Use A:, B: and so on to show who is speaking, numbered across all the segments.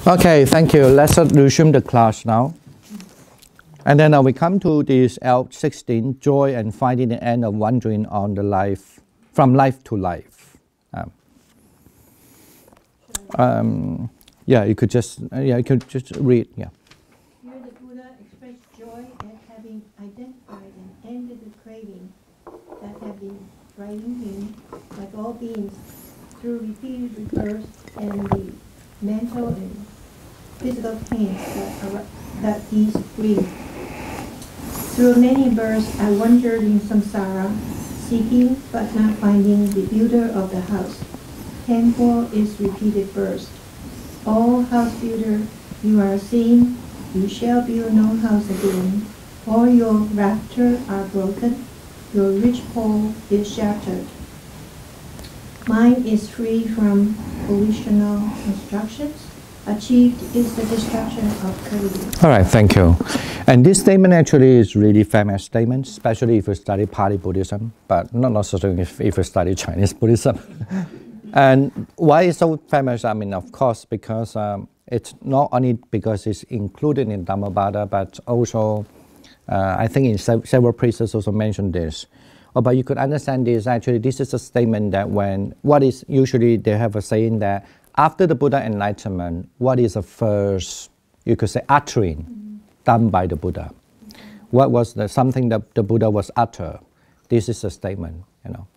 A: Okay, thank you. Let's resume the class now. And then we come to this L.16, joy and finding the end of wandering on the life, from life to life. Yeah, you could just read. Yeah.
B: Here the Buddha expressed joy at having identified and ended the craving that had been frightening him, like all beings, through repeated rebirths and the mental and physical pains that these bring. Through many births I wandered in samsara, seeking but not finding the builder of the house. 10-fold is repeated births. O house builder, you are seen, you shall build no house again. All your rafters are broken, your rich pole is shattered. Mine is free from volitional constructions. Achieved is the destruction of craving.
A: All right, thank you. And this statement actually is really famous statement, especially if you study Pali Buddhism, but not necessarily if you study Chinese Buddhism. And why it's so famous? I mean, of course, because it's not only because it's included in Dhammadipa, but also I think in several places also mentioned this. But you could understand this, actually, this is a statement that usually they have a saying that after the Buddha enlightenment, what is the first, you could say, uttering done by the Buddha? What was something that the Buddha was utter? This is a statement, you know.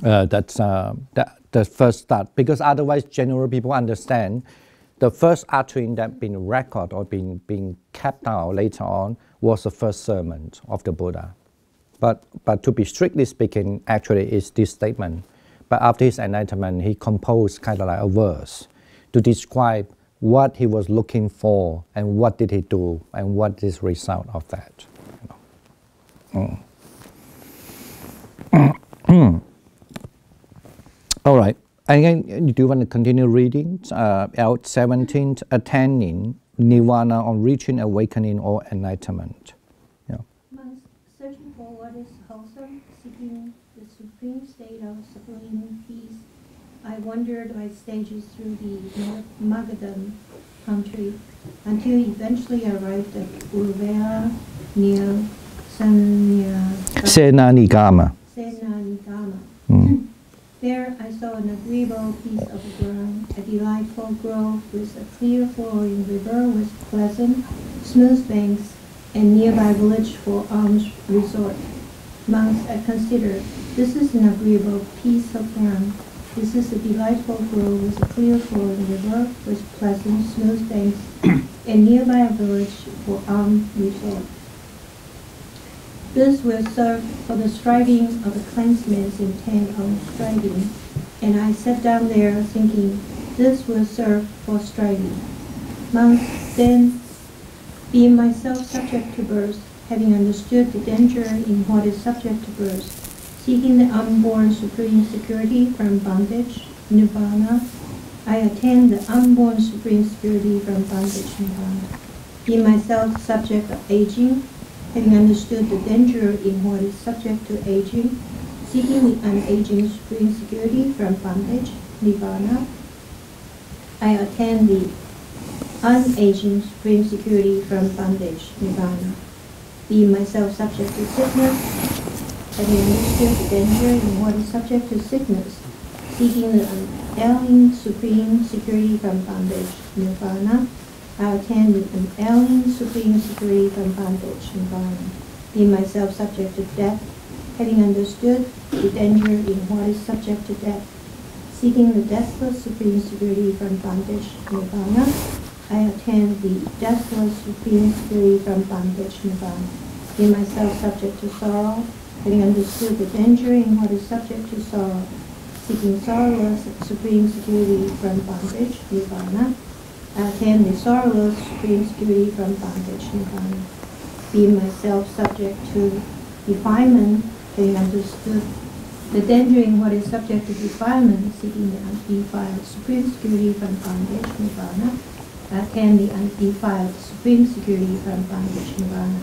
A: That's the first start, because otherwise general people understand the first uttering that been recorded or being kept out later on was the first sermon of the Buddha. But to be strictly speaking, actually is this statement. But after his enlightenment, he composed kind of like a verse to describe what he was looking for and what did he do and what is the result of that. You know. All right. Again, do you want to continue reading? L.17, attaining nirvana on reaching awakening or enlightenment. Yeah.
B: Searching for what is wholesome, seeking the supreme state of sublime peace, I wandered by stages through the Magadhan country until eventually I arrived at Urvela near
A: Senanigama.
B: There I saw an agreeable piece of ground, a delightful grove with a clear flowing river with pleasant, smooth banks, and nearby village for alms resort. Monks, I considered, this is an agreeable piece of ground. This is a delightful grove with a clear flowing river with pleasant, smooth banks, and nearby a village for alms resort. This will serve for the striving of the clansman's intent on striving, and I sat down there thinking, this will serve for striving. Monks, then, being myself subject to birth, having understood the danger in what is subject to birth, seeking the unborn supreme security from bondage, nirvana, I attain the unborn supreme security from bondage, nirvana. Being myself subject of aging, having understood the danger in what is subject to aging, seeking the unaging supreme security from bondage, nirvana, I attain the unaging supreme security from bondage, nirvana. Being myself subject to sickness, having understood the danger in what is subject to sickness, seeking the unailing supreme security from bondage, nirvana, I attain the unailing supreme security from bondage, nirvana. Being myself subject to death, having understood the danger in what is subject to death, seeking the deathless supreme security from bondage, nirvana, I attain the deathless supreme security from bondage, nirvana. Being myself subject to sorrow, having understood the danger in what is subject to sorrow, seeking sorrowless supreme security from bondage, nirvana, I attain the sorrowless supreme security from bondage, nirvana. Being myself subject to defilement, having understood the danger in what is subject to defilement, seeking the undefiled supreme security from bondage, nirvana, I attain the undefiled supreme security from bondage, nirvana.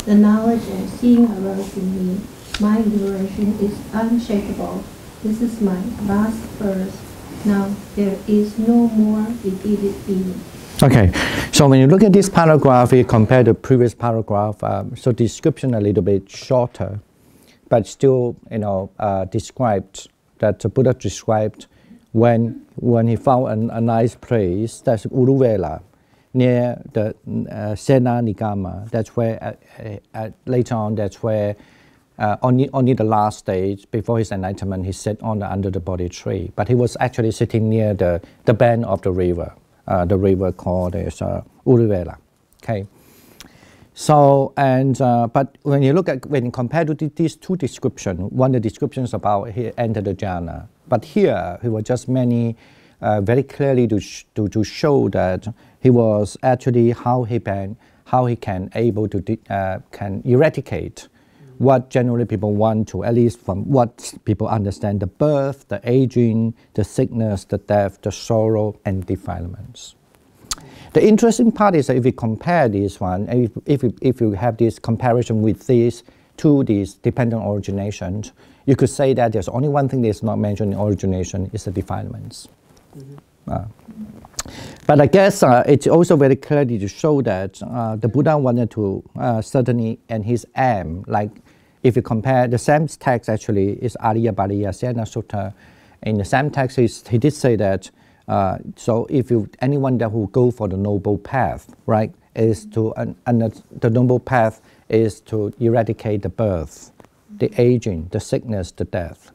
B: The knowledge and seeing arose in me. My liberation is unshakable. This is my last birth. Now there is no more repeated being.
A: Okay, so when you look at this paragraph, you compare the previous paragraph, so description a little bit shorter, but still, described that the Buddha described when he found a nice place, that's Uruvela, near the Sena Nigama. That's where later on, that's where only the last stage before his enlightenment, he sat under the Bodhi tree, but he was actually sitting near the bend of the river. The river called Uruvela. Okay. So but when you compare to these two descriptions, one the descriptions about he entered the jhana, but here he was just very clearly to show that he was actually how he can able to can eradicate what generally people want to, at least from what people understand, the birth, the aging, the sickness, the death, the sorrow, and defilements. The interesting part is that if we compare this one, and if you have this comparison with these dependent originations, you could say that there's only one thing that's not mentioned in origination is the defilements. But I guess it's also very clearly to show that the Buddha wanted to certainly, and his aim, like if you compare the same text actually is Ariya Bariya Sena Sutta. In the same text, he did say that, so if anyone that will go for the noble path, right, is to, the noble path is to eradicate the birth, the aging, the sickness, the death,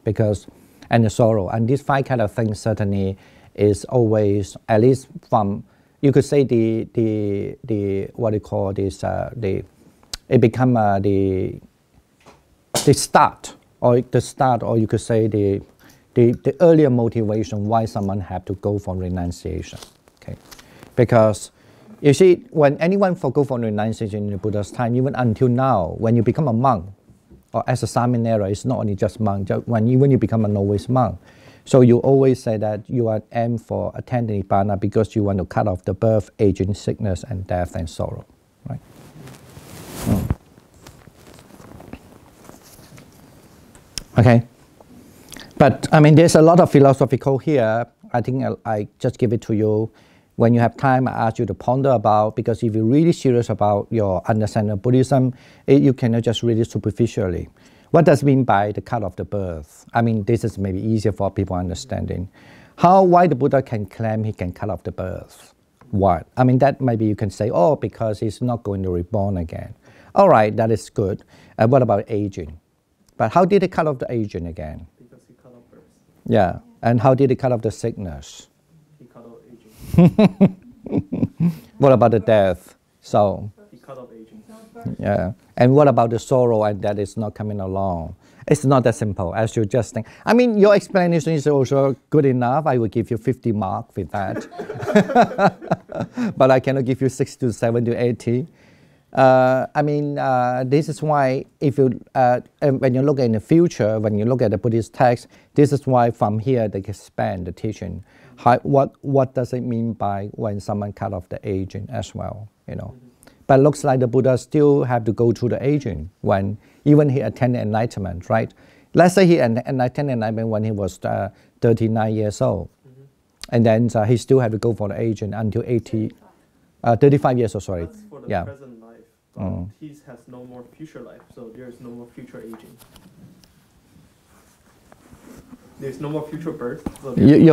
A: and the sorrow. And these five kind of things certainly is always, at least from, you could say the what you call this, it become the start, or you could say the earlier motivation why someone have to go for renunciation. Okay, because you see, when anyone go for renunciation in the Buddha's time, even until now, when you become a monk, or as a Samanera, it's not only just monk, when you become a novice monk. So you always say that you are aimed for attaining Nibbana because you want to cut off the birth, aging, sickness, and death and sorrow, right? Okay, but I mean, there's a lot of philosophical here. I think I just give it to you. When you have time, I ask you to ponder about, because if you're really serious about your understanding of Buddhism, you cannot just read it superficially. What does it mean by the cut of the birth? I mean, this is maybe easier for people understanding. Why the Buddha can claim he can cut off the birth? Why? I mean, that maybe you can say, oh, because he's not going to reborn again. All right, that is good. What about aging? But how did he cut off the aging again?
C: Because he cut off birth.
A: Yeah, and how did he cut off the sickness?
C: He cut off aging.
A: What about the death? So
C: He cut off aging.
A: yeah, and what about the sorrow and that is not coming along? It's not that simple as you just think. I mean, your explanation is also good enough. I will give you 50 marks with that. But I cannot give you 60 to 70 to 80. I mean, this is why if you, when you look in the future, when you look at the Buddhist text, this is why from here they can expand the teaching. What does it mean by when someone cut off the aging as well, you know? But it looks like the Buddha still have to go through the aging when even he attained enlightenment, right? Let's say he attained enlightenment when he was 39 years old. And then he still had to go for the aging until 35 years old, sorry.
C: That's for the
A: Yeah.
C: present life. He has no more future life, so there is no more future aging. There's no more future birth. So
A: you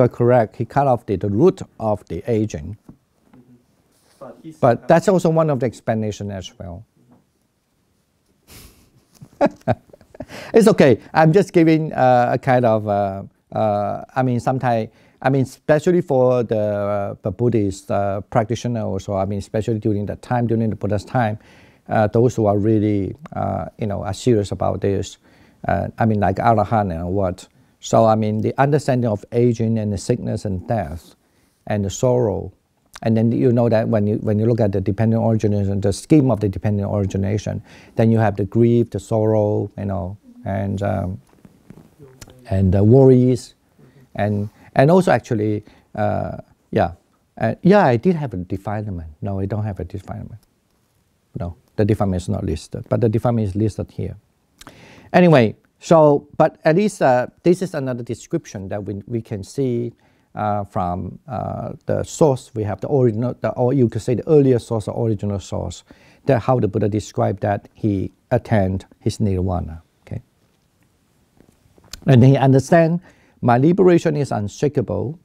A: are correct. He cut off the root of the aging. But that's also one of the explanations as well. It's okay. I'm just giving a kind of, I mean, sometimes, I mean, especially for the Buddhist practitioner also, I mean, especially during the time, during the Buddha's time, those who are really, are serious about this, I mean, like Arahant and what. So, I mean, the understanding of aging and the sickness and death and the sorrow. And then you know that when you look at the dependent origination, the scheme of the dependent origination, then you have the grief, the sorrow, you know, and the worries, and also actually, yeah, I did have a defilement. No, I don't have a defilement. No, the defilement is not listed, but the defilement is listed here. Anyway, So, but at least this is another description that we can see from the source. We have the original, or you could say the earlier source or original source, that how the Buddha described that he attained his nirvana. Okay, and he understand my liberation is unshakable.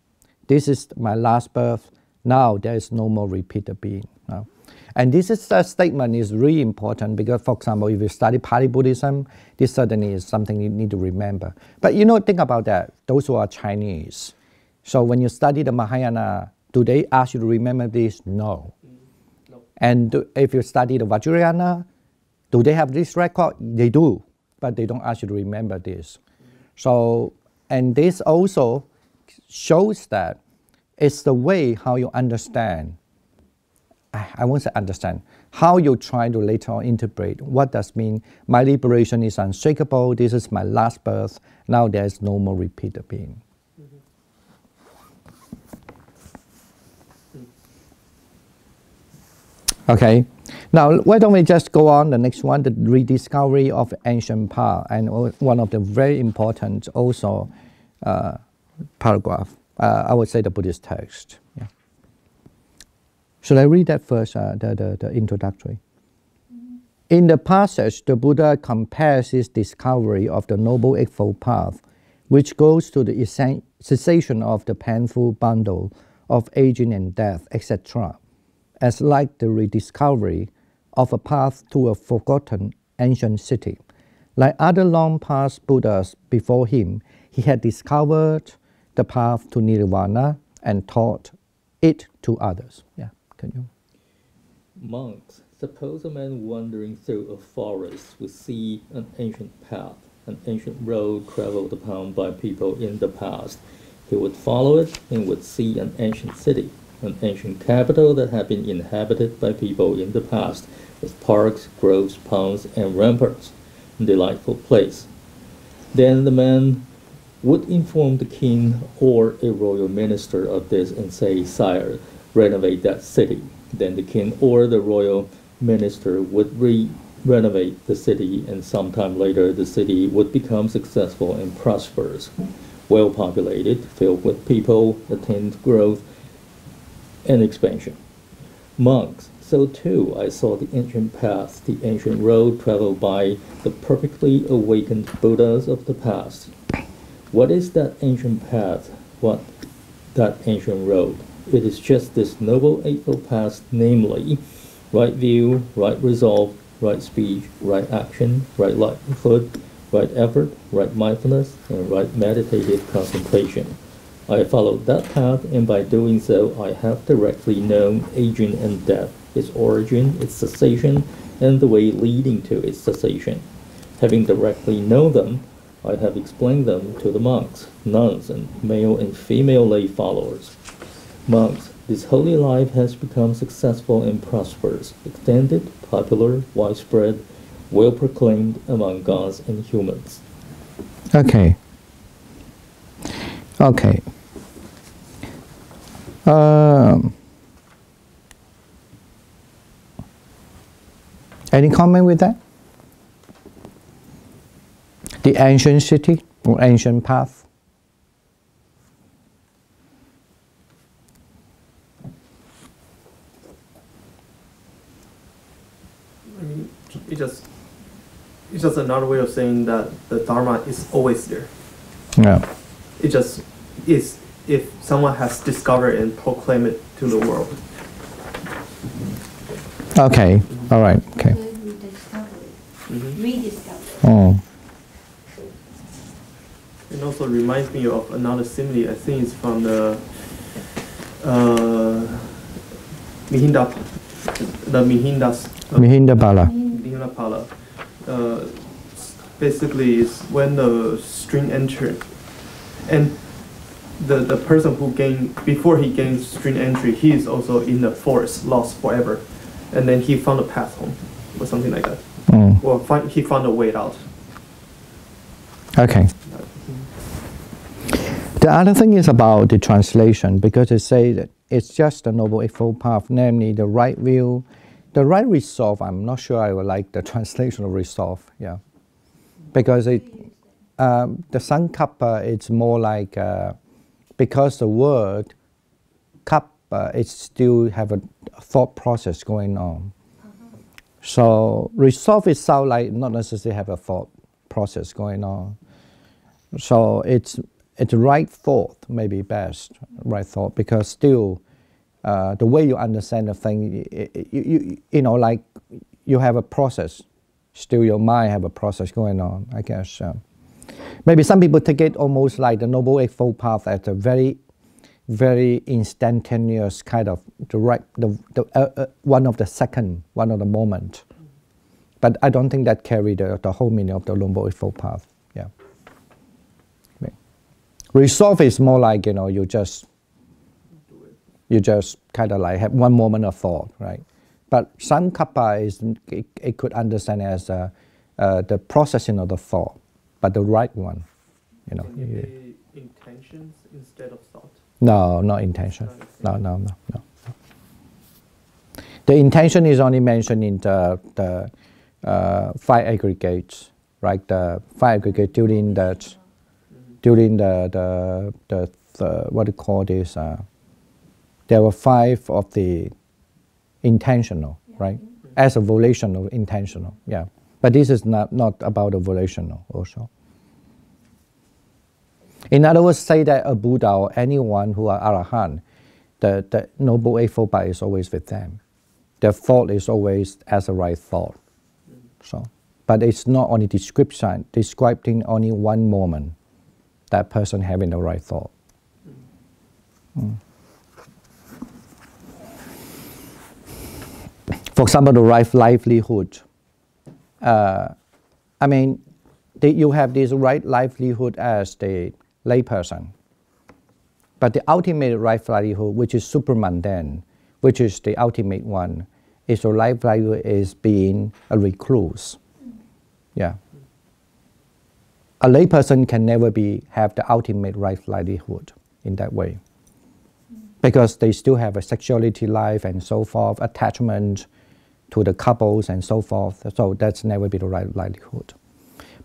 A: This is my last birth. Now there is no more repeated being. No? And this is a statement is really important because, for example, if you study Pali Buddhism, this certainly is something you need to remember. But you know, think about that. Those who are Chinese. So when you study the Mahayana, do they ask you to remember this? No. No. And if you study the Vajrayana, do they have this record? They do, but they don't ask you to remember this. So, and this also shows that it's the way how you understand. I won't say understand, how you try to later on interpret what does mean my liberation is unshakable, this is my last birth, now there is no more repeated being. Okay, now why don't we just go on the next one, the rediscovery of ancient path, and one of the very important also paragraph, I would say the Buddhist text. Yeah. Should I read that first, the introductory? In the passage, the Buddha compares his discovery of the Noble Eightfold Path, which goes to the cessation of the painful bundle of aging and death, etc., as like the rediscovery of a path to a forgotten ancient city. Like other long past Buddhas before him, he had discovered the path to nirvana and taught it to others. Yeah. Can you?
D: Monks, suppose a man wandering through a forest would see an ancient path, an ancient road traveled upon by people in the past. He would follow it and would see an ancient city, an ancient capital that had been inhabited by people in the past, with parks, groves, ponds, and ramparts, a delightful place. Then the man would inform the king or a royal minister of this and say, "Sire, renovate that city." Then the king or the royal minister would renovate the city, and sometime later the city would become successful and prosperous, well populated, filled with people, attained growth and expansion. Monks, so too I saw the ancient path, the ancient road traveled by the perfectly awakened Buddhas of the past. What is that ancient path? What that ancient road? It is just this Noble Eightfold Path, namely, right view, right resolve, right speech, right action, right livelihood, right effort, right mindfulness, and right meditative concentration. I followed that path, and by doing so, I have directly known aging and death, its origin, its cessation, and the way leading to its cessation. Having directly known them, I have explained them to the monks, nuns, and male and female lay followers. Monks, this holy life has become successful and prosperous, extended, popular, widespread, well proclaimed among gods and humans.
A: Okay. Okay. Any comment with that? The ancient city or ancient path?
C: I mean, it's just another way of saying that the Dharma is always there.
A: Yeah.
C: It just is if someone has discovered and proclaimed it to the world.
A: Okay. All right. Okay.
B: Rediscovery.
A: Oh.
C: It also reminds me of another simile. I think it's from the
A: Mihindapala.
C: Dhammadipa. Basically, it's when the string entered, and the person who gained before he gains string entry, he is also in the forest, lost forever, and then he found a path home, or something like that. Or he found a way out.
A: Okay. The other thing is about the translation, because they say that it's just the Noble Eightfold Path, namely the right view, the right resolve. I'm not sure I would like the translation of resolve, yeah, because it the Sankappa, it's more like, because the word kappa, it still have a thought process going on. So resolve itself like not necessarily have a thought process going on. So it's right thought, maybe best, right thought, because still the way you understand the thing, you know, like you have a process, still your mind have a process going on, I guess. Maybe some people take it almost like the Noble Eightfold Path as a very, very instantaneous kind of one of the moment. But I don't think that carry the whole meaning of the Noble Eightfold Path. Yeah. Okay. Resolve is more like, you know, you just kind of like have one moment of thought, right? But Sankappa is, it could understand as the processing of the thought, but the right one, you know.
C: Can it be intentions instead of thought?
A: No, not intention. No. The intention is only mentioned in the five aggregates, right? The five aggregates during the what do you call this? There were five of the intentional, right? As a volitional, intentional, yeah. But this is not about the volitional also. In other words, say that a Buddha or anyone who are Arahant, the Noble Eightfold Path is always with them. Their thought is always as a right thought. So, but it's not only describing only one moment that person having the right thought. For example, the right livelihood. I mean, you have this right livelihood as the layperson. But the ultimate right livelihood, which is super mundane, which is the ultimate one, is the right livelihood is being a recluse. Yeah. A layperson can never have the ultimate right livelihood in that way, because they still have a sexuality life and so forth, attachment to the couples and so forth. So that's never be the right livelihood.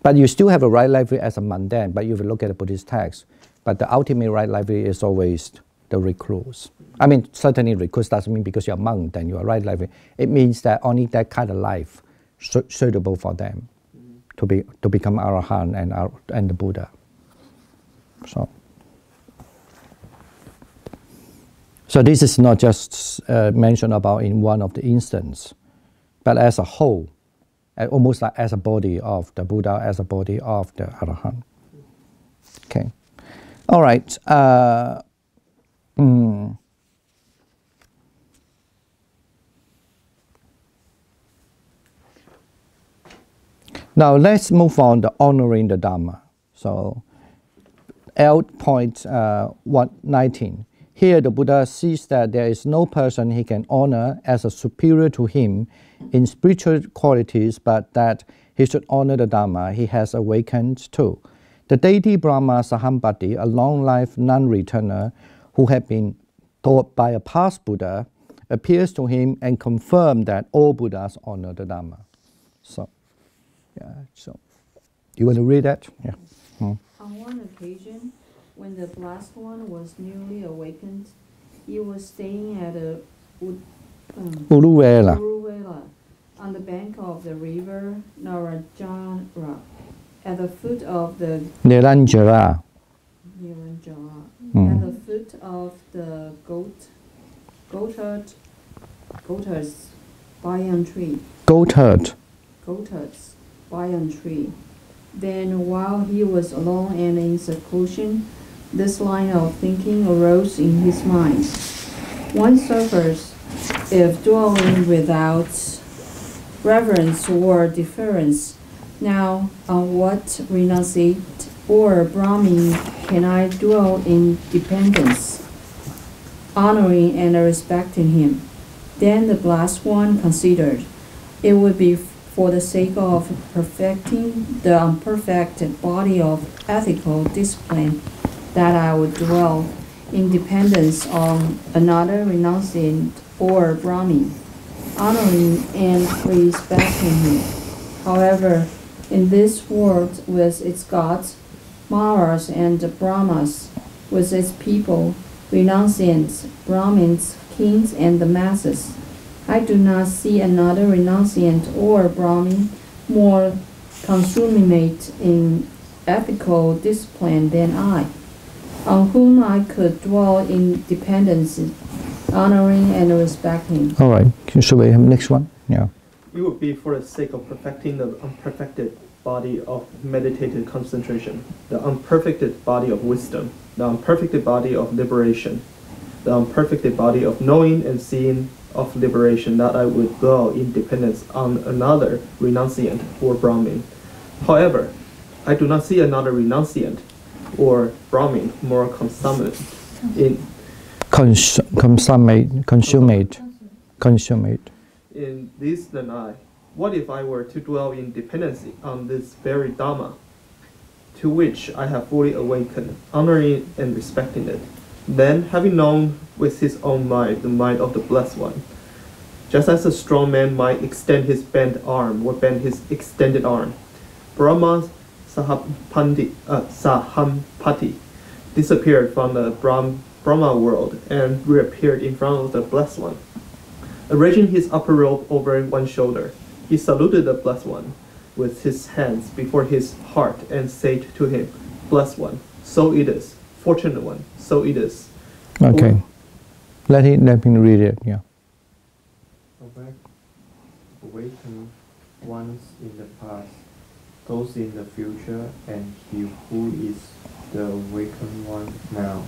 A: But you still have a right livelihood as a mundane, but if you look at the Buddhist text, but the ultimate right livelihood is always the recluse. I mean, certainly recluse doesn't mean because you're a monk, then you are right livelihood. It means that only that kind of life suitable for them to become Arahant and the Buddha. So this is not just mentioned about in one of the instances, but as a whole, almost like as a body of the Buddha, as a body of the Arahant. Okay. All right. Now let's move on to honoring the Dhamma. So L.19. Here the Buddha sees that there is no person he can honor as a superior to him in spiritual qualities, but that he should honor the Dhamma he has awakened to. The deity Brahma Sahambati, a long-life non-returner who had been taught by a past Buddha, appears to him and confirms that all Buddhas honor the Dhamma. So, yeah. So, you want to read that? Yeah.
E: On one occasion, when the Blessed One was newly awakened, he was staying at a
A: Uruvela
E: on the bank of the river Naranjara, at the foot of the
A: Niranjara.
E: At the foot of the goatherd's banyan tree.
A: Goatherd's
E: banyan tree. Then, while he was alone and in seclusion, this line of thinking arose in his mind. One suffers if dwelling without reverence or deference. Now, on what renunciate or Brahmin can I dwell in dependence, honoring and respecting him? Then the Blessed One considered, it would be for the sake of perfecting the unperfected body of ethical discipline that I would dwell in dependence on another renunciant or Brahmin, honoring and respecting him. However, in this world with its gods, Maras and Brahmas with its people, renunciants, Brahmins, kings, and the masses. I do not see another renunciant or Brahmin more consummate in ethical discipline than I, on whom I could dwell in dependency, honoring and respecting.
A: All right. Should we have next one? Yeah.
C: It would be for the sake of perfecting the unperfected body of meditated concentration, the unperfected body of wisdom, the unperfected body of liberation, the unperfected body of knowing and seeing of liberation, that I would dwell in dependence on another renunciant or Brahmin. However, I do not see another renunciant or Brahmin more consummate in this than I. What if I were to dwell in dependency on this very Dhamma, to which I have fully awakened, honoring and respecting it? Then, having known with his own mind the mind of the Blessed One, just as a strong man might extend his bent arm or bend his extended arm, Brahma Sahampati disappeared from the Brahma world and reappeared in front of the Blessed One. Arranging his upper robe over one shoulder, he saluted the Blessed One with his hands before his heart and said to him, Blessed One, so it is. Fortunate One, so it is.
A: Okay. Let me read it, yeah.
F: Awaken ones in the past, those in the future, and he who is the awakened one now,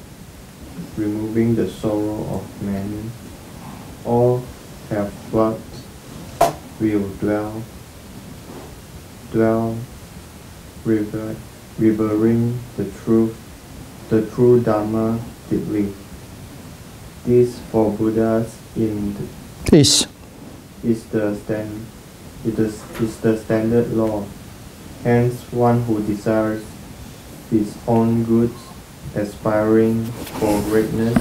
F: removing the sorrow of many. All have but will dwell, revering the true Dhamma deeply. This for Buddhas is the standard law. Hence, one who desires his own goods, aspiring for greatness,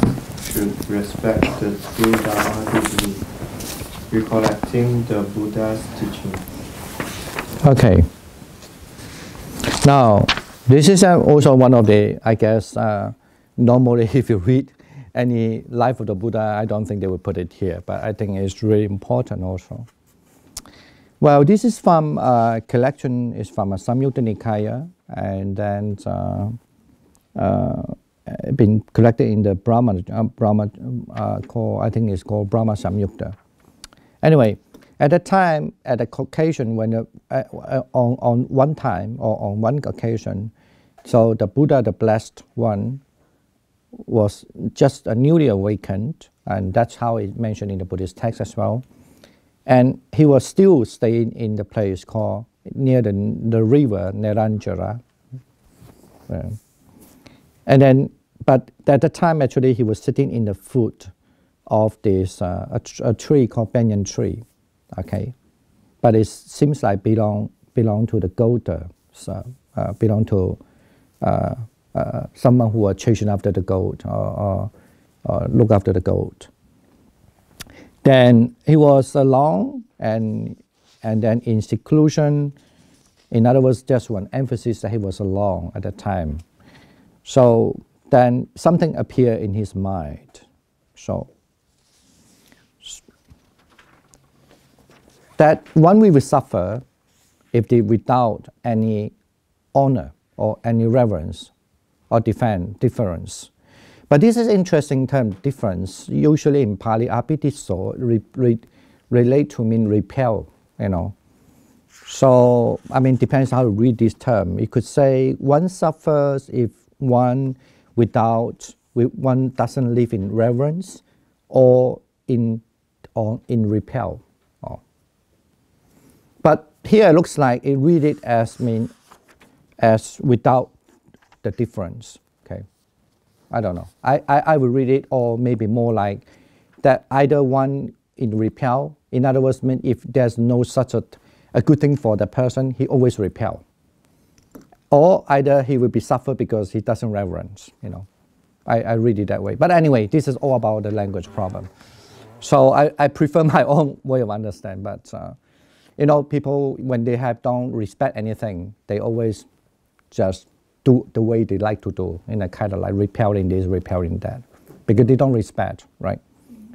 F: should respect the true Dhamma deeply, recollecting the Buddha's teaching.
A: Okay. Now, this is also one of the, I guess, normally if you read any life of the Buddha, I don't think they would put it here, but I think it's really important also. Well, this is from a collection, is from a Samyutta Nikaya, and then been collected in the Brahma called, I think it's called Brahma Samyutta. Anyway, at the time, at the occasion when on one time or on one occasion, so the Buddha, the Blessed One, was just newly awakened, and that's how it's mentioned in the Buddhist text as well. And he was still staying in the place called near the river Neranjara. And then, but at the time actually he was sitting in the foot of this a tree called banyan tree, okay. But it seems like belong to the goater, so belong to someone who was chasing after the goat or look after the goat. Then he was alone and then in seclusion. In other words, just one emphasis that he was alone at the time. So then something appeared in his mind. So that one we will suffer if they without any honor or any reverence or difference. But this is interesting term, difference. Usually in Pali, apitiso relate to mean repel, you know. So, I mean, depends how to read this term. You could say one suffers if one doesn't live in reverence or in repel. But here it looks like it read it as without the difference. Okay, I don't know. I will read it, or maybe more like that either one in repel. In other words, mean if there's no such a good thing for the person, he always repel. Or either he will be suffer because he doesn't reverence. You know, I read it that way. But anyway, this is all about the language problem. So I prefer my own way of understand. But you know, people when they don't respect anything, they always just do the way they like to do, in a kind of like repelling this, repelling that, because they don't respect, right?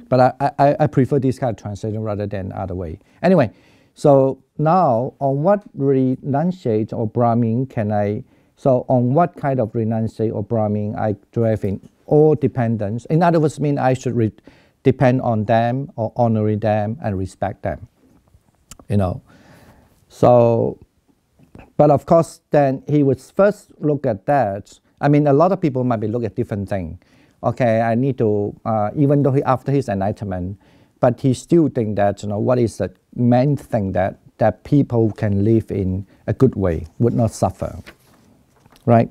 A: But I prefer this kind of translation rather than other way. Anyway, so now on what renunciate or Brahmin can I, so on what kind of renunciate or Brahmin I drive in all dependence. In other words, mean I should depend on them or honoring them and respect them, you know. So, but of course, then he would first look at that. I mean, a lot of people might be looking at different things. Okay, I need to, even though after his enlightenment, but he still think that, you know, what is the main thing that people can live in a good way, would not suffer, right?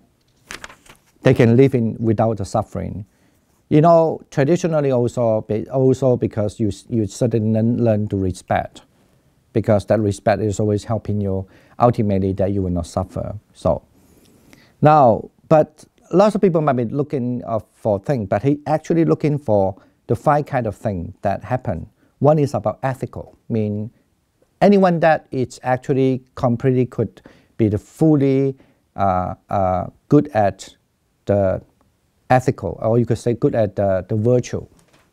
A: They can live in without the suffering. You know, traditionally also because you certainly learn to respect, because that respect is always helping you ultimately that you will not suffer. So now, but lots of people might be looking for things, but he actually looking for the 5 kind of things that happen. One is about ethical, mean anyone that is actually completely could be the fully good at the ethical, or you could say good at the virtue,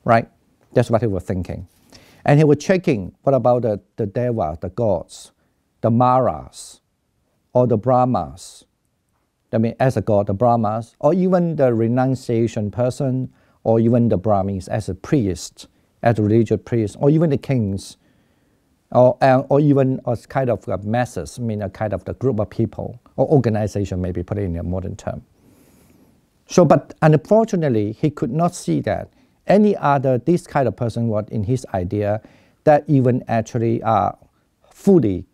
A: right? That's what he was thinking. And he was checking, what about the Deva, the gods, the Maras, or the Brahmas? I mean, as a god, the Brahmas, or even the renunciation person, or even the Brahmins as a priest, as a religious priest, or even the kings, or even as kind of masses, I mean a kind of the group of people, or organization, maybe put it in a modern term. So, but unfortunately, he could not see that any other, this kind of person was in his idea that even actually are fully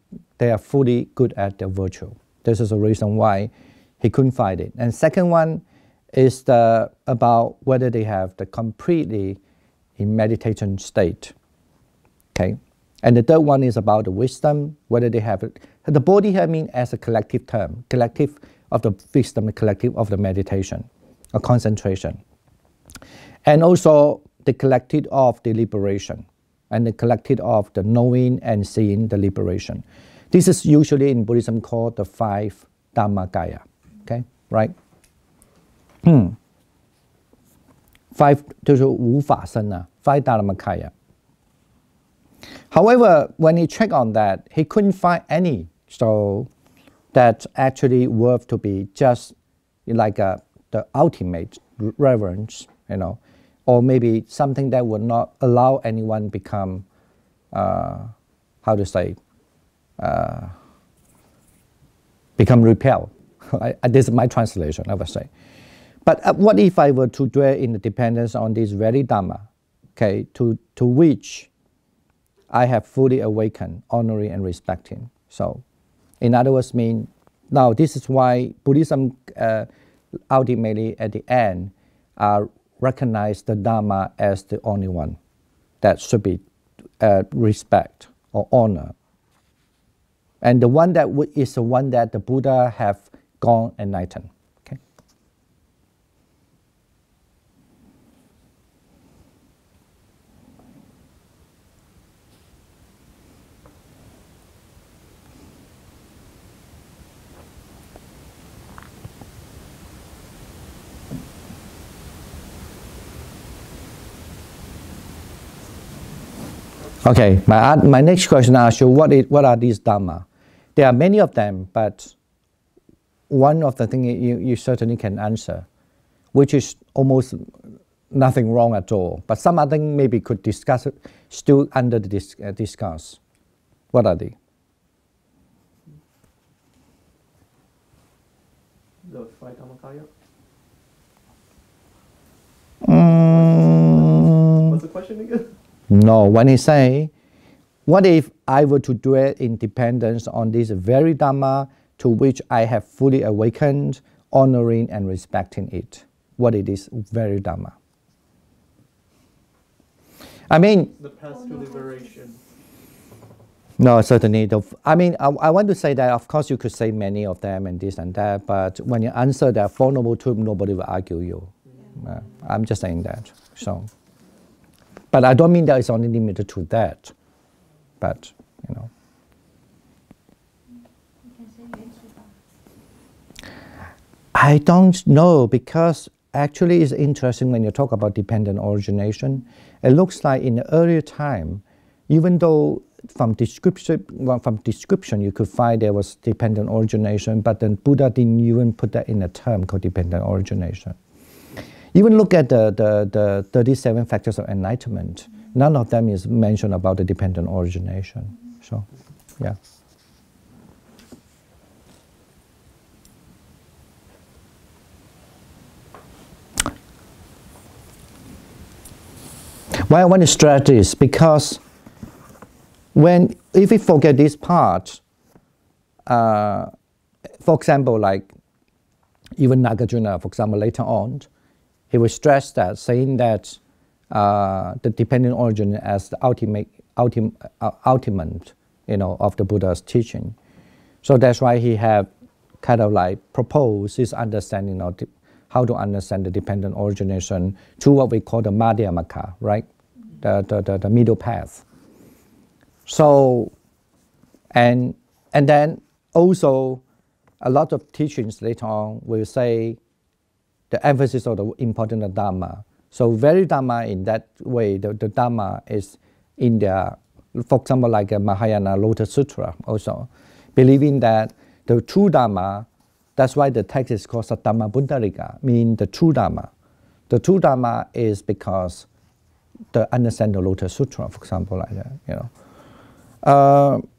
A: good at their virtue. This is the reason why he couldn't find it. And second one is about whether they have the completely in meditation state. Okay, and the third one is about the wisdom, whether they have it. The body here means as a collective term, collective of the wisdom, collective of the meditation, or concentration, and also the collective of the liberation, and the collective of the knowing and seeing the liberation. This is usually in Buddhism called the 5 Dhammagaya. Okay, right? 5就是无法身啊 5 Dhammagaya. However, when he checked on that, he couldn't find any so that actually worth to be just like the ultimate reverence, you know, or maybe something that would not allow anyone become, how to say, become repelled. This is my translation, I would say. But what if I were to dwell in the dependence on this very Dhamma, okay, to which I have fully awakened, honoring and respecting. So, in other words, mean now this is why Buddhism ultimately at the end recognize the Dhamma as the only one that should be respect or honor. And the one that is the one that the Buddha have gone enlightened. Okay. Okay, my next question asks you, what are these Dhamma? There are many of them, but one of the things you certainly can answer, which is almost nothing wrong at all, but some other thing maybe could discuss it, still under the discuss. What are they?
C: The 5 Dhammagaya? What's the question again?
A: No, when he say, what if I were to dwell in dependence on this very Dhamma to which I have fully awakened, honoring and respecting it? What it is very Dhamma? I mean,
C: the path to liberation.
A: No, certainly. I mean, I want to say that, of course, you could say many of them and this and that, but when you answer that Four Noble Truths, nobody will argue you. Yeah. I'm just saying that. So, but I don't mean that it's only limited to that. But, you know. I don't know, because actually it's interesting when you talk about dependent origination. It looks like in the earlier time, even though from description you could find there was dependent origination, but then Buddha didn't even put that in a term called dependent origination. Even look at the 37 factors of enlightenment. None of them is mentioned about the dependent origination. So, yeah. Why I want to stress this? Because if we forget this part, for example, like even Nagarjuna, for example, later on, he will stress that, saying that the dependent origin as the ultimate, of the Buddha's teaching. So that's why he have kind of like proposed his understanding of how to understand the dependent origination to what we call the Madhyamaka, right? The middle path. So, and then also a lot of teachings later on will say the emphasis of the importance of Dhamma. So very Dhamma in that way, the Dhamma is in the, for example, like a Mahayana Lotus Sutra also, believing that the true Dhamma, that's why the text is called Sattama Buddharika, meaning the true Dhamma. The true Dhamma is because the understand the Lotus Sutra, for example, like that,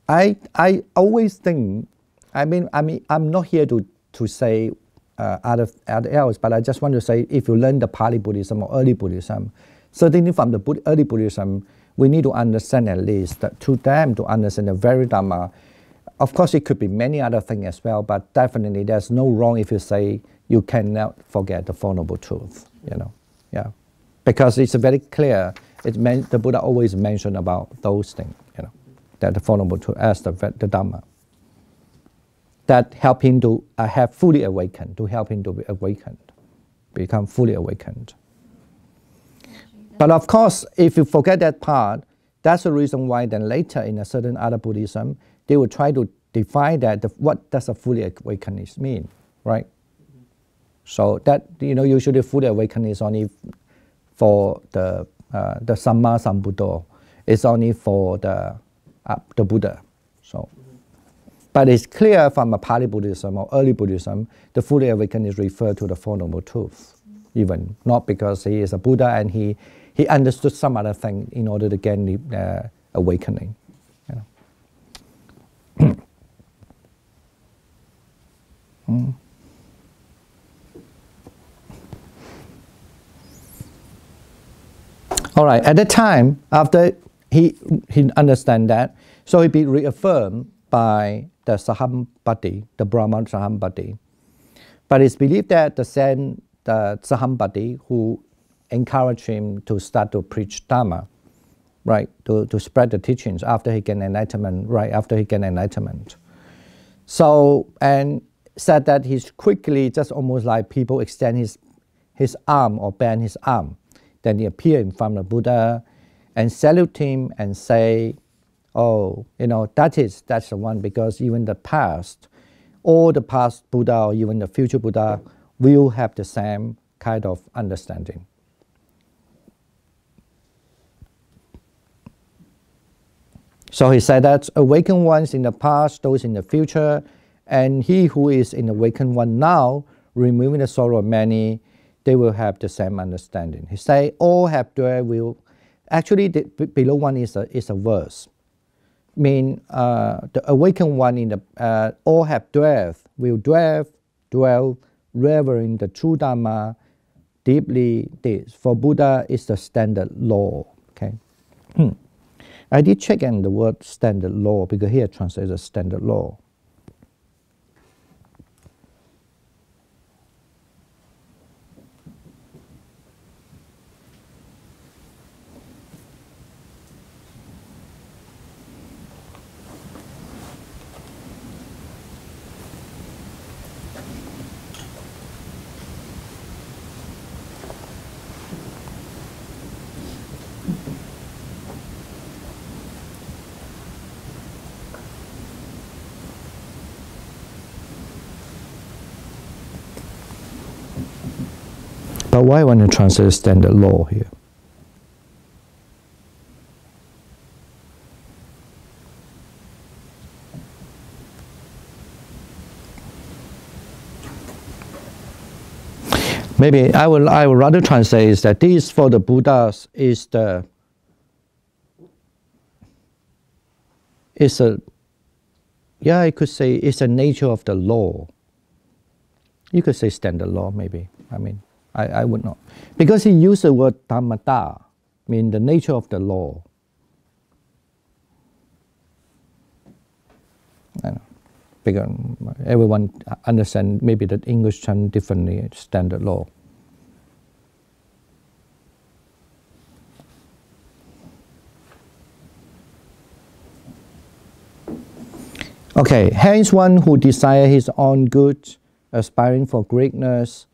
A: I always think, I'm not here to say other else, but I just want to say, if you learn the Pali Buddhism or early Buddhism, certainly from the early Buddhism, we need to understand at least that to them to understand the very Dhamma. Of course, it could be many other things as well, but definitely there's no wrong if you say you cannot forget the Four Noble Truths, yeah. Because it's very clear, the Buddha always mentioned about those things, that the Four Noble Truths as the Dhamma. That help him to have fully awakened, to help him to be awakened, become fully awakened. But of course, if you forget that part, that's the reason why then later in a certain other Buddhism, they will try to define that, what does a fully awakened mean, right? So that, usually fully awakened is only for the Samma Sambuddha, it's only for the Buddha. So, but it's clear from a Pali Buddhism or early Buddhism, the fully awakened is referred to the Four Noble Truths, even not because he is a Buddha and he understood some other thing in order to gain the awakening. All right, at the time, after he understand that, so he be reaffirmed by the Sahampati, the Brahman Sahampati. But it's believed that the Sahampati who encouraged him to start to preach Dhamma, right, to spread the teachings after he gained enlightenment, right, after he gained enlightenment. So, and said that he's quickly, just almost like people extend his arm or bend his arm. Then he appeared in front of Buddha and salute him and say, oh, that's the one, because even the past, all the past Buddha or even the future Buddha will have the same kind of understanding. So he said that awakened ones in the past, those in the future, and he who is in the awakened one now, removing the sorrow of many, they will have the same understanding. He say all have dwell will. Actually, the below one is a verse. Mean the awakened one in the all have dwell will dwell revering the true Dhamma deeply. This for Buddha is the standard law. Okay. I did check in the word standard law because here it translates as standard law. But why I want to translate standard law here? Maybe I would rather translate is that this for the Buddhas is a yeah, I could say it's a nature of the law. You could say standard law maybe. I mean, I would not. Because he used the word Dhammadipa, mean the nature of the law. I know. Because everyone understand maybe that English term differently, standard law. Okay, hence one who desires his own good, aspiring for greatness,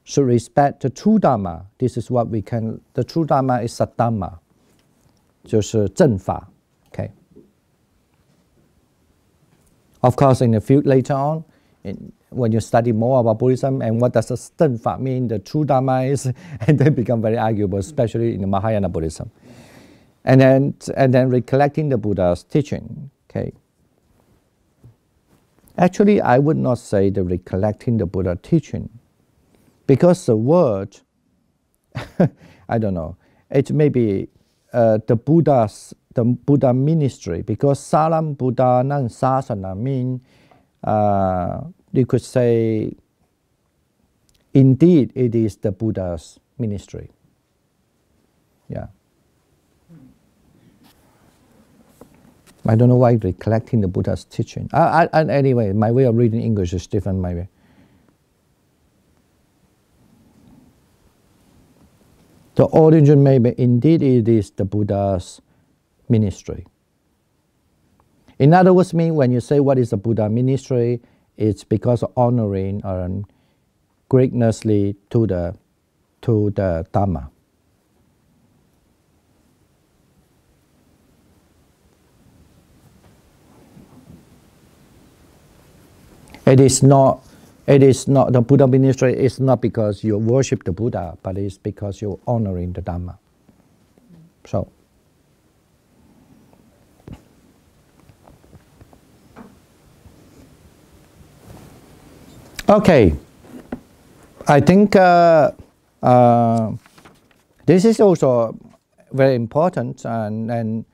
A: should respect the true Dharma. This is what we can, the true Dharma is Saddhamma, 就是正法. Okay. Of course, in the future later on, when you study more about Buddhism and what does the 正法 mean, the true Dharma is, and then become very arguable, especially in the Mahayana Buddhism. And then recollecting the Buddha's teaching. Okay. Actually, I would not say the recollecting the Buddha teaching, because the word, I don't know, it may be the Buddha ministry, because Salam Buddha Nang Sasana mean, you could say, indeed it is the Buddha's ministry. Yeah. I don't know why recollecting the Buddha's teaching. Anyway, my way of reading English is different, maybe. The origin maybe indeed it is the Buddha's ministry. In other words, when you say what is the Buddha ministry, it's because of honoring and greatnessly to the Dhamma. It is not the Buddha ministry is not because you worship the Buddha, but it's because you're honoring the Dhamma. So, okay, I think this is also very important, and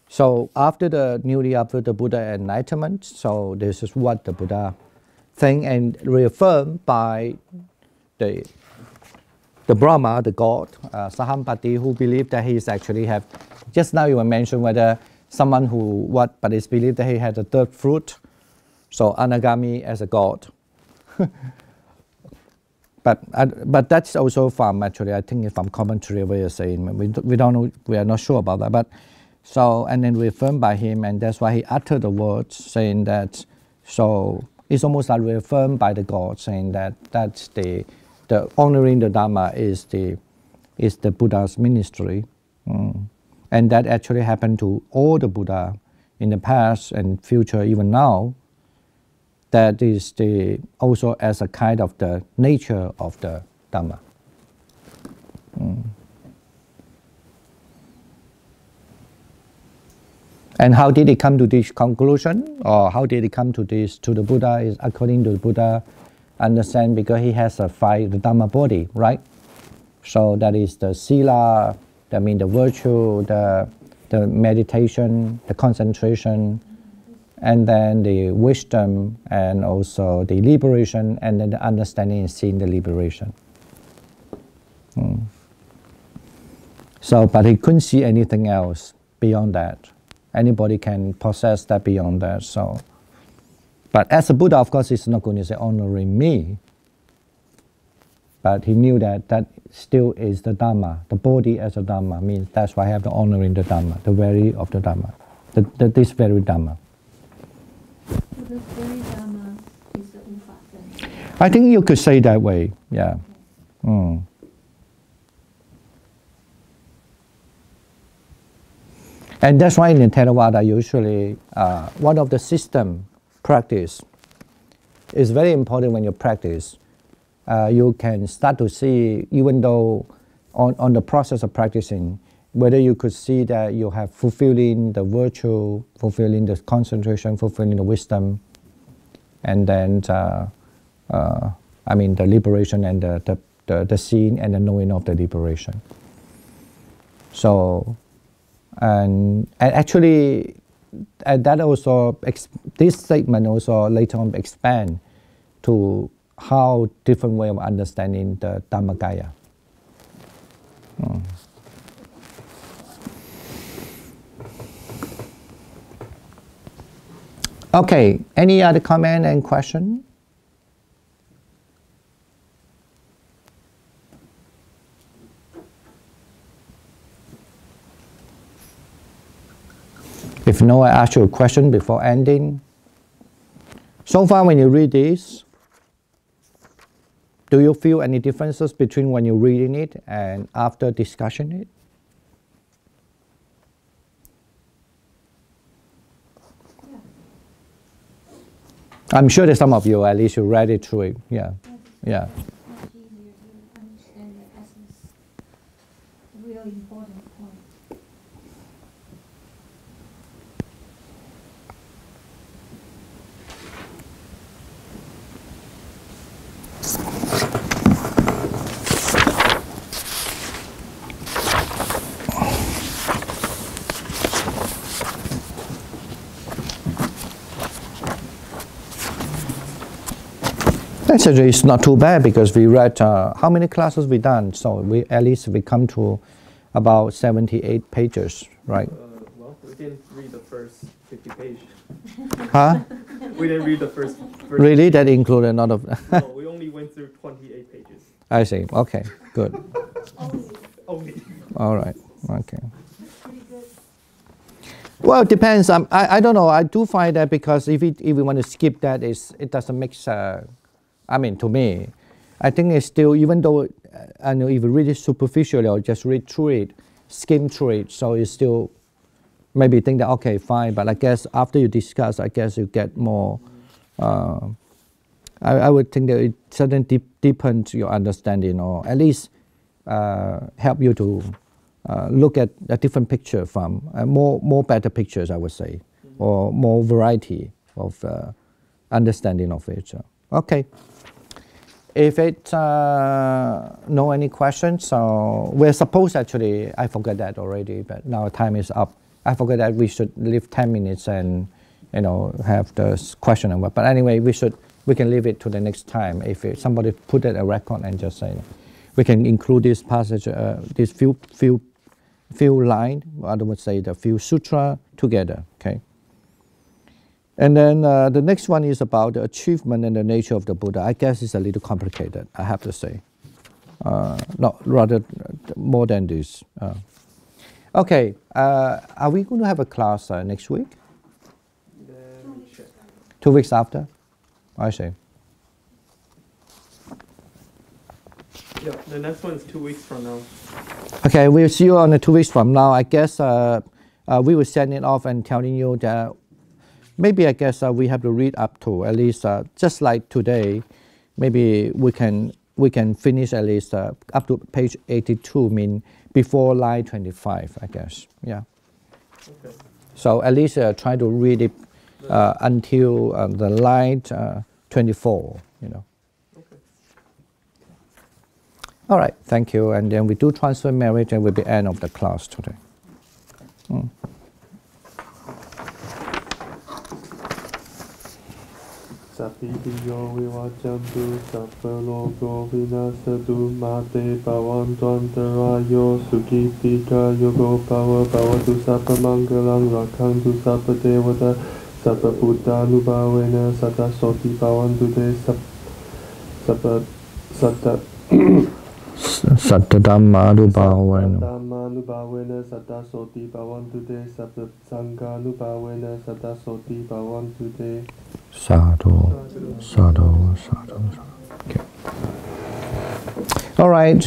A: so after the Buddha enlightenment, so this is what the Buddha thing and reaffirmed by the Brahma, the God, Sahampati, who believed that he is actually have, just now you mentioned whether someone who but is believed that he had a third fruit, so Anagami as a God. but that's also from actually, I think from commentary where you're saying, we don't know, we are not sure about that, but so, and then reaffirmed by him, and that's why he uttered the words saying that, so, it's almost like reaffirmed by the God, saying that that's the honoring the Dhamma is the Buddha's ministry, and that actually happened to all the Buddha in the past and future, even now. That is also as a kind of the nature of the Dhamma. And how did he come to this conclusion, or how did he come to the Buddha? Is according to the Buddha, understand because he has the Dhamma body, right? So that is the sila, that means the virtue, the meditation, the concentration, and then the wisdom, and also the liberation, and then the understanding and seeing the liberation. So, but he couldn't see anything else beyond that. Anybody can possess that beyond that. So, but as a Buddha, of course, he's not going to say honoring me. But he knew that still is the Dhamma. The body as a Dhamma means that's why I have the honoring the Dhamma, the very of the Dhamma, this very Dhamma.
B: So this very Dhamma is the Upa.
A: I think you could say that way. Yeah. And that's why in the Theravada usually one of the system practice is very important when you practice. you can start to see, even though on the process of practicing, whether you could see that you have fulfilling the virtue, fulfilling the concentration, fulfilling the wisdom, and then the liberation and the seeing and the knowing of the liberation. So, and actually, that also, this statement also later on expand to how different way of understanding the Dhammakaya. Okay, any other comment and question? If no, I ask you a question before ending. So far, when you read this, do you feel any differences between when you're reading it and after discussing it?
B: Yeah.
A: I'm sure that some of you, at least you read it through it. Yeah. Yeah.
B: Much easier to understand the essence. A really important point.
A: Actually, it's not too bad because we read, how many classes we done? So at least we come to about 78 pages, right?
C: Well, we didn't read the first 50 pages.
A: Huh?
C: We didn't read the first
A: Really? That included a lot of...
C: No, we only went through 28 pages.
A: I see. Okay, good.
C: Only.
A: All right, okay.
B: Pretty good.
A: Well, it depends. I don't know. I do find that because if we want to skip that, it doesn't make to me, I think it's still, even though I know if you read it superficially or just read through it, skim through it, so you still maybe think that, okay, fine, but I guess after you discuss, I guess you get more, I would think that it certainly deepens your understanding, or at least help you to look at a different picture from, more better pictures, I would say, or more variety of understanding of it. So, okay. If it no any questions, so we're supposed actually, I forgot that already, but now time is up. I forgot that we should leave 10 minutes and have the question and what. But anyway, we can leave it to the next time. If somebody put it a record and just say, we can include this passage, this few line, I would say the few sutra together. Okay. And then the next one is about the achievement and the nature of the Buddha. I guess it's a little complicated, I have to say. Rather more than this. Okay, are we going to have a class next week? 2 weeks after? I see.
C: Yeah, the next one is 2 weeks from now.
A: Okay, we'll see you on the 2 weeks from now. I guess we will send it off and telling you that maybe I guess we have to read up to at least just like today. Maybe we can finish at least up to page 82, mean before line 25, I guess. Yeah.
C: Okay.
A: So at least try to read it until the line 24.
C: Okay.
A: All right. Thank you. And then we do transfer marriage, and will be end of the class today.
F: Sapphiyo vivachantu sappalogo vinasatu mate bhavantantarayo sukhitika yogo bhavatu sappamangalam rakhantu sappadevata sappabuddhanubhavena satasoti bhavantu te
A: Sattadhammadubhavena.
F: Sattadhammadubhavena satasoti bhavantu te sappasanghanubhavena satasoti bhavantu te.
A: Sadhu, sadhu, sadhu. Okay. All right.